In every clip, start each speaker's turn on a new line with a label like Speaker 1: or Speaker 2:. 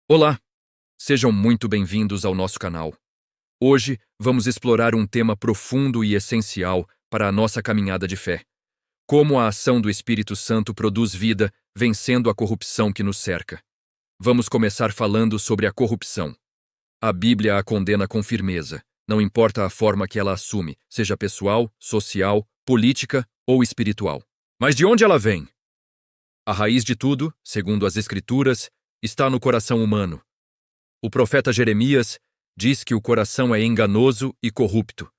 Speaker 1: Olá, sejam muito bem-vindos ao nosso canal. Hoje vamos explorar um tema profundo e essencial para a nossa caminhada de fé: como a ação do Espírito Santo produz vida, vencendo a corrupção que nos cerca. Vamos começar falando sobre a corrupção. A Bíblia a condena com firmeza, não importa a forma que ela assume, seja pessoal, social, política ou espiritual. Mas de onde ela vem? A raiz de tudo, segundo as Escrituras, está no coração humano. O profeta Jeremias diz que o coração é enganoso e corrupto.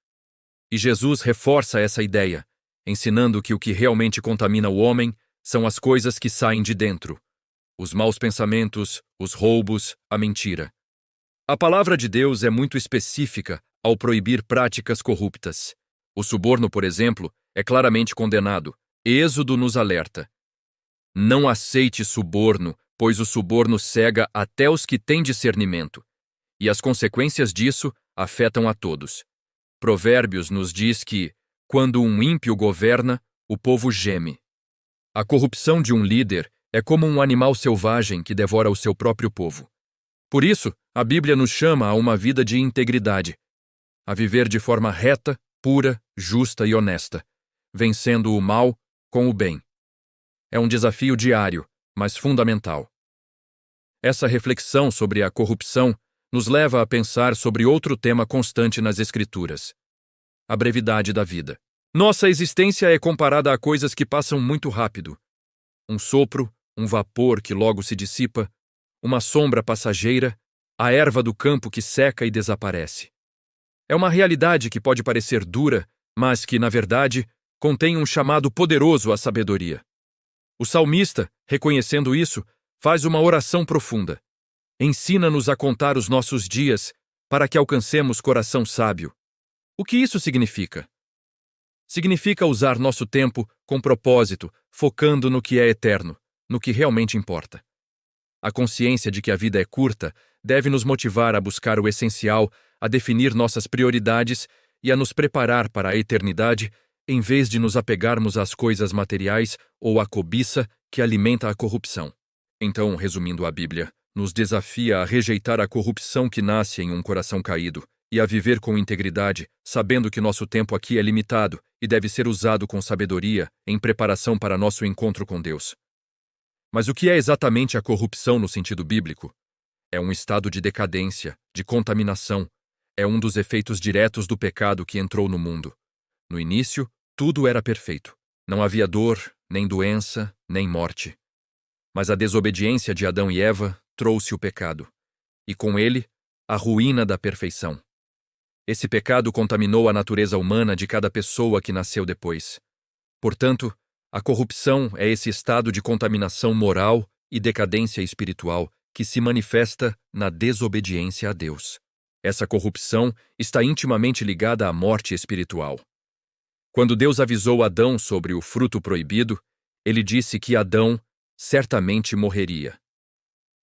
Speaker 1: E Jesus reforça essa ideia, ensinando que o que realmente contamina o homem são as coisas que saem de dentro: os maus pensamentos, os roubos, a mentira. A palavra de Deus é muito específica ao proibir práticas corruptas. O suborno, por exemplo, é claramente condenado. Êxodo nos alerta: não aceite suborno, pois o suborno cega até os que têm discernimento, e as consequências disso afetam a todos. Provérbios nos diz que, quando um ímpio governa, o povo geme. A corrupção de um líder é como um animal selvagem que devora o seu próprio povo. Por isso, a Bíblia nos chama a uma vida de integridade, a viver de forma reta, pura, justa e honesta, vencendo o mal com o bem. É um desafio diário, mas fundamental. Essa reflexão sobre a corrupção nos leva a pensar sobre outro tema constante nas Escrituras: a brevidade da vida. Nossa existência é comparada a coisas que passam muito rápido. Um sopro, um vapor que logo se dissipa, uma sombra passageira, a erva do campo que seca e desaparece. É uma realidade que pode parecer dura, mas que, na verdade, contém um chamado poderoso à sabedoria. O salmista, reconhecendo isso, faz uma oração profunda. Ensina-nos a contar os nossos dias para que alcancemos coração sábio. O que isso significa? Significa usar nosso tempo com propósito, focando no que é eterno, no que realmente importa. A consciência de que a vida é curta deve nos motivar a buscar o essencial, a definir nossas prioridades e a nos preparar para a eternidade, em vez de nos apegarmos às coisas materiais ou à cobiça que alimenta a corrupção. Então, resumindo, a Bíblia nos desafia a rejeitar a corrupção que nasce em um coração caído e a viver com integridade, sabendo que nosso tempo aqui é limitado e deve ser usado com sabedoria em preparação para nosso encontro com Deus. Mas o que é exatamente a corrupção no sentido bíblico? É um estado de decadência, de contaminação. É um dos efeitos diretos do pecado que entrou no mundo. No início, tudo era perfeito. Não havia dor, nem doença, nem morte. Mas a desobediência de Adão e Eva trouxe o pecado, e com ele, a ruína da perfeição. Esse pecado contaminou a natureza humana de cada pessoa que nasceu depois. Portanto, a corrupção é esse estado de contaminação moral e decadência espiritual que se manifesta na desobediência a Deus. Essa corrupção está intimamente ligada à morte espiritual. Quando Deus avisou Adão sobre o fruto proibido, ele disse que Adão certamente morreria.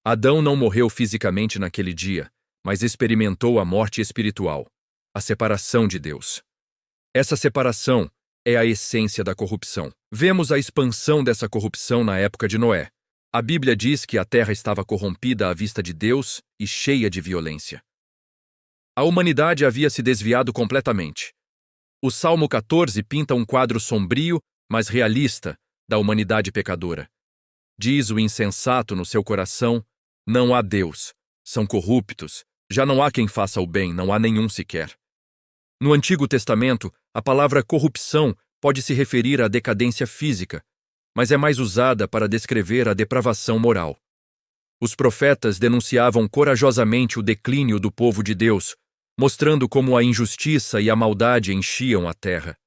Speaker 1: Adão não morreu fisicamente naquele dia, mas experimentou a morte espiritual, a separação de Deus. Essa separação é a essência da corrupção. Vemos a expansão dessa corrupção na época de Noé. A Bíblia diz que a terra estava corrompida à vista de Deus e cheia de violência. A humanidade havia se desviado completamente. O Salmo 14 pinta um quadro sombrio, mas realista, da humanidade pecadora. Diz o insensato no seu coração: não há Deus, são corruptos, já não há quem faça o bem, não há nenhum sequer. No Antigo Testamento, a palavra corrupção pode se referir à decadência física, mas é mais usada para descrever a depravação moral. Os profetas denunciavam corajosamente o declínio do povo de Deus, mostrando como a injustiça e a maldade enchiam a terra.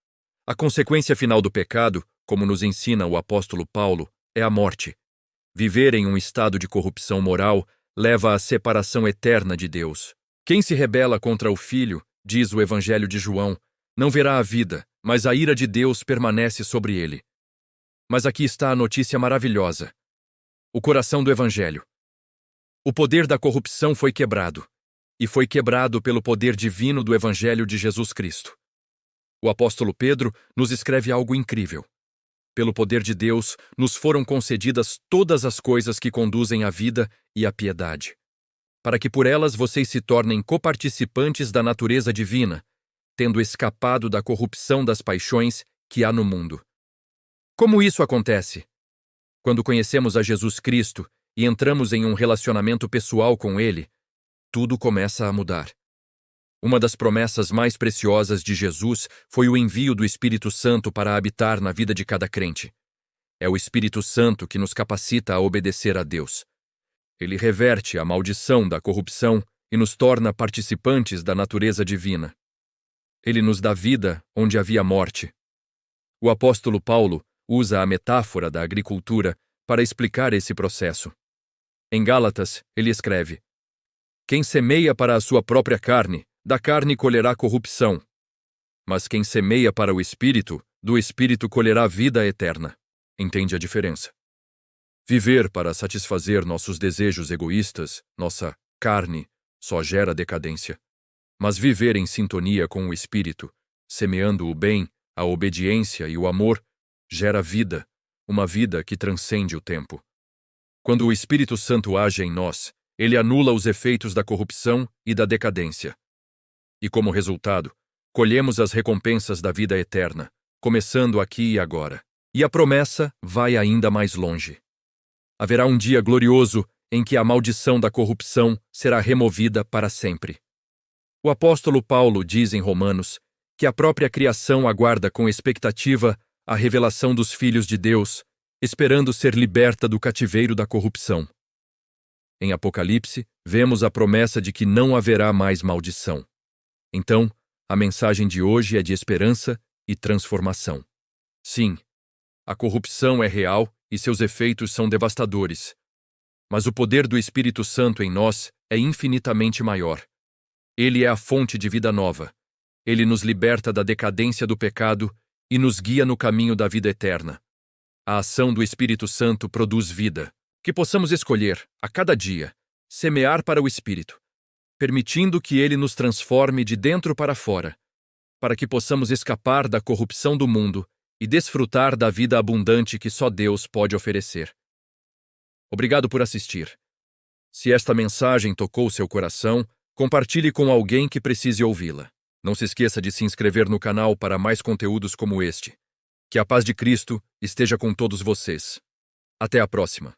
Speaker 1: A consequência final do pecado, como nos ensina o apóstolo Paulo, é a morte. Viver em um estado de corrupção moral leva à separação eterna de Deus. Quem se rebela contra o Filho, diz o Evangelho de João, não verá a vida, mas a ira de Deus permanece sobre ele. Mas aqui está a notícia maravilhosa: o coração do Evangelho. O poder da corrupção foi quebrado, e foi quebrado pelo poder divino do Evangelho de Jesus Cristo. O apóstolo Pedro nos escreve algo incrível. Pelo poder de Deus, nos foram concedidas todas as coisas que conduzem à vida e à piedade. para que por elas vocês se tornem coparticipantes da natureza divina, tendo escapado da corrupção das paixões que há no mundo. Como isso acontece? Quando conhecemos a Jesus Cristo e entramos em um relacionamento pessoal com Ele, tudo começa a mudar. Uma das promessas mais preciosas de Jesus foi o envio do Espírito Santo para habitar na vida de cada crente. É o Espírito Santo que nos capacita a obedecer a Deus. Ele reverte a maldição da corrupção e nos torna participantes da natureza divina. Ele nos dá vida onde havia morte. O apóstolo Paulo usa a metáfora da agricultura para explicar esse processo. Em Gálatas, ele escreve: Quem semeia para a sua própria carne, da carne colherá corrupção. Mas quem semeia para o Espírito, do Espírito colherá vida eterna. Entende a diferença? Viver para satisfazer nossos desejos egoístas, nossa carne, só gera decadência. Mas viver em sintonia com o Espírito, semeando o bem, a obediência e o amor, gera vida, uma vida que transcende o tempo. Quando o Espírito Santo age em nós, ele anula os efeitos da corrupção e da decadência. E como resultado, colhemos as recompensas da vida eterna, começando aqui e agora. E a promessa vai ainda mais longe. Haverá um dia glorioso em que a maldição da corrupção será removida para sempre. O apóstolo Paulo diz em Romanos que a própria criação aguarda com expectativa a revelação dos filhos de Deus, esperando ser liberta do cativeiro da corrupção. Em Apocalipse, vemos a promessa de que não haverá mais maldição. Então, a mensagem de hoje é de esperança e transformação. Sim, a corrupção é real e seus efeitos são devastadores. Mas o poder do Espírito Santo em nós é infinitamente maior. Ele é a fonte de vida nova. Ele nos liberta da decadência do pecado e nos guia no caminho da vida eterna. A ação do Espírito Santo produz vida, que possamos escolher, a cada dia, semear para o Espírito, permitindo que ele nos transforme de dentro para fora, para que possamos escapar da corrupção do mundo e desfrutar da vida abundante que só Deus pode oferecer. Obrigado por assistir. Se esta mensagem tocou seu coração, compartilhe com alguém que precise ouvi-la. Não se esqueça de se inscrever no canal para mais conteúdos como este. Que a paz de Cristo esteja com todos vocês. Até a próxima.